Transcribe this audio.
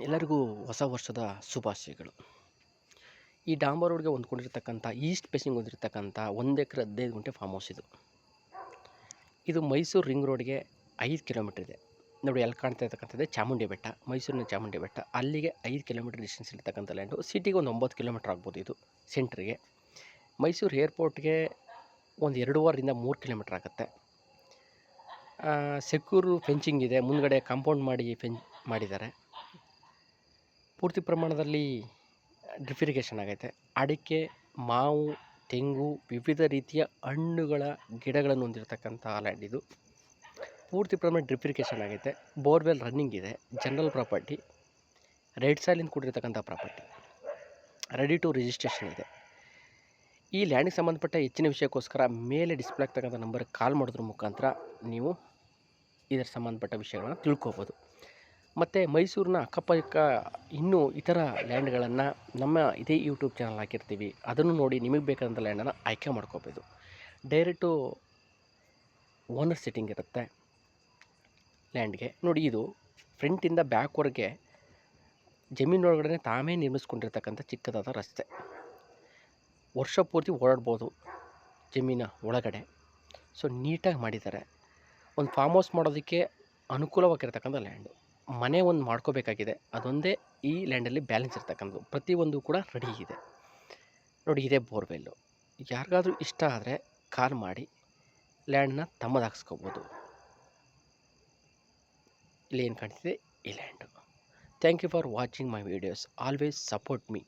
ಎಲ್ಲರಿಗೂ ಹೊಸ ವರ್ಷದ ಶುಭಾಶಯಗಳು. ಈ ಡಾಂಬರ್ ರೋಡ್ಗೆ ಹೊಂದ್ಕೊಂಡಿರ್ತಕ್ಕಂಥ ಈಸ್ಟ್ ಫೇಸಿಂಗ್ ಹೊಂದಿರತಕ್ಕಂಥ 1 ಎಕರೆ 15 ಗುಂಟೆ ಫಾರ್ಮ್ ಹೌಸ್ ಇದು ಮೈಸೂರು ರಿಂಗ್ ರೋಡ್ಗೆ 5 ಕಿಲೋಮೀಟರ್ ಇದೆ. ನೋಡಿ, ಅಲ್ಲಿ ಕಾಣ್ತಾ ಇರ್ತಕ್ಕಂಥದ್ದೇ ಚಾಮುಂಡಿ ಬೆಟ್ಟ, ಮೈಸೂರಿನ ಚಾಮುಂಡಿ ಬೆಟ್ಟ. ಅಲ್ಲಿಗೆ 5 ಕಿಲೋಮೀಟರ್ ಡಿಸ್ಟೆನ್ಸ್ ಇರ್ತಕ್ಕಂಥ ಲ್ಯಾಂಡು. ಸಿಟಿಗೆ ಒಂದು 9 ಕಿಲೋಮೀಟರ್ ಆಗ್ಬೋದು. ಇದು ಸೆಂಟ್ರಿಗೆ. ಮೈಸೂರು ಏರ್ಪೋರ್ಟ್ಗೆ ಒಂದು 2.5ರಿಂದ 3 ಕಿಲೋಮೀಟರ್ ಆಗುತ್ತೆ. ಸೆಕ್ಯೂರ್ ಫೆನ್ಸಿಂಗ್ ಇದೆ, ಮುಂದ್ಗಡೆ ಕಾಂಪೌಂಡ್ ಮಾಡಿದ್ದಾರೆ. ಪೂರ್ತಿ ಪ್ರಮಾಣದಲ್ಲಿ ಡ್ರಿಪ್ ಇರಿಗೇಷನ್ ಆಗೈತೆ. ಅಡಿಕೆ, ಮಾವು, ತೆಂಗು, ವಿವಿಧ ರೀತಿಯ ಹಣ್ಣುಗಳ ಗಿಡಗಳನ್ನು ಹೊಂದಿರತಕ್ಕಂಥ ಲ್ಯಾಂಡ್ ಇದು. ಪೂರ್ತಿ ಪ್ರಮಾಣ ಡ್ರಿಪ್ ಇರಿಗೇಷನ್ ಆಗೈತೆ. ಬೋರ್ವೆಲ್ ರನ್ನಿಂಗ್ ಇದೆ. ಜನರಲ್ ಪ್ರಾಪರ್ಟಿ, ರೆಡ್ ಸಾಯಿಲಿಂದ ಕೂಡಿರ್ತಕ್ಕಂಥ ಪ್ರಾಪರ್ಟಿ, ರೆಡಿ ಟು ರಿಜಿಸ್ಟ್ರೇಷನ್ ಇದೆ. ಈ ಲ್ಯಾಂಡಿಗೆ ಸಂಬಂಧಪಟ್ಟ ಹೆಚ್ಚಿನ ವಿಷಯಕ್ಕೋಸ್ಕರ ಮೇಲೆ ಡಿಸ್ಪ್ಲೇ ಆಗ್ತಕ್ಕಂಥ ನಂಬರ್ಗೆ ಕಾಲ್ ಮಾಡೋದ್ರ ಮುಖಾಂತರ ನೀವು ಇದರ ಸಂಬಂಧಪಟ್ಟ ವಿಷಯಗಳನ್ನು ತಿಳ್ಕೊಬೋದು. ಮತ್ತು ಮೈಸೂರಿನ ಅಕ್ಕಪಕ್ಕ ಇನ್ನೂ ಇತರ ಲ್ಯಾಂಡ್ಗಳನ್ನು ನಮ್ಮ ಇದೇ ಯೂಟ್ಯೂಬ್ ಚಾನಲ್ ಹಾಕಿರ್ತೀವಿ. ಅದನ್ನು ನೋಡಿ ನಿಮಗೆ ಬೇಕಾದಂಥ ಲ್ಯಾಂಡನ್ನು ಆಯ್ಕೆ ಮಾಡ್ಕೋಬೋದು. ಡೈರೆಕ್ಟು ಓನರ್ ಸೆಟ್ಟಿಂಗ್ ಇರುತ್ತೆ ಲ್ಯಾಂಡ್ಗೆ. ನೋಡಿ, ಇದು ಫ್ರಂಟಿಂದ ಬ್ಯಾಕ್ವರೆಗೆ ಜಮೀನೊಳಗಡೆ ತಾವೇ ನಿರ್ಮಿಸ್ಕೊಂಡಿರ್ತಕ್ಕಂಥ ಚಿಕ್ಕದಾದ ರಸ್ತೆ. ವರ್ಷ ಪೂರ್ತಿ ಓಡಾಡ್ಬೋದು ಜಮೀನ ಒಳಗಡೆ. ಸೊ ನೀಟಾಗಿ ಮಾಡಿದ್ದಾರೆ. ಒಂದು ಫಾರ್ಮ್ ಹೌಸ್ ಮಾಡೋದಕ್ಕೆ ಅನುಕೂಲವಾಗಿರ್ತಕ್ಕಂಥ ಲ್ಯಾಂಡು. ಮನೆ ಒಂದು ಮಾಡ್ಕೋಬೇಕಾಗಿದೆ, ಅದೊಂದೇ ಈ ಲ್ಯಾಂಡಲ್ಲಿ ಬ್ಯಾಲೆನ್ಸ್ ಇರ್ತಕ್ಕಂಥದ್ದು. ಪ್ರತಿಯೊಂದು ಕೂಡ ರೆಡಿ ಇದೆ. ನೋಡಿ, ಇದೇ ಬೋರ್ವೆಲ್ಲು. ಯಾರಿಗಾದ್ರೂ ಇಷ್ಟ ಆದರೆ ಕಾಲ್ ಮಾಡಿ ಲ್ಯಾಂಡನ್ನ ತಮ್ಮದಾಗಿಸ್ಕೋಬೋದು. ಇಲ್ಲಿ ಏನು ಕಾಣ್ತಿದೆ ಈ land. Thank you for watching my videos. Always support me.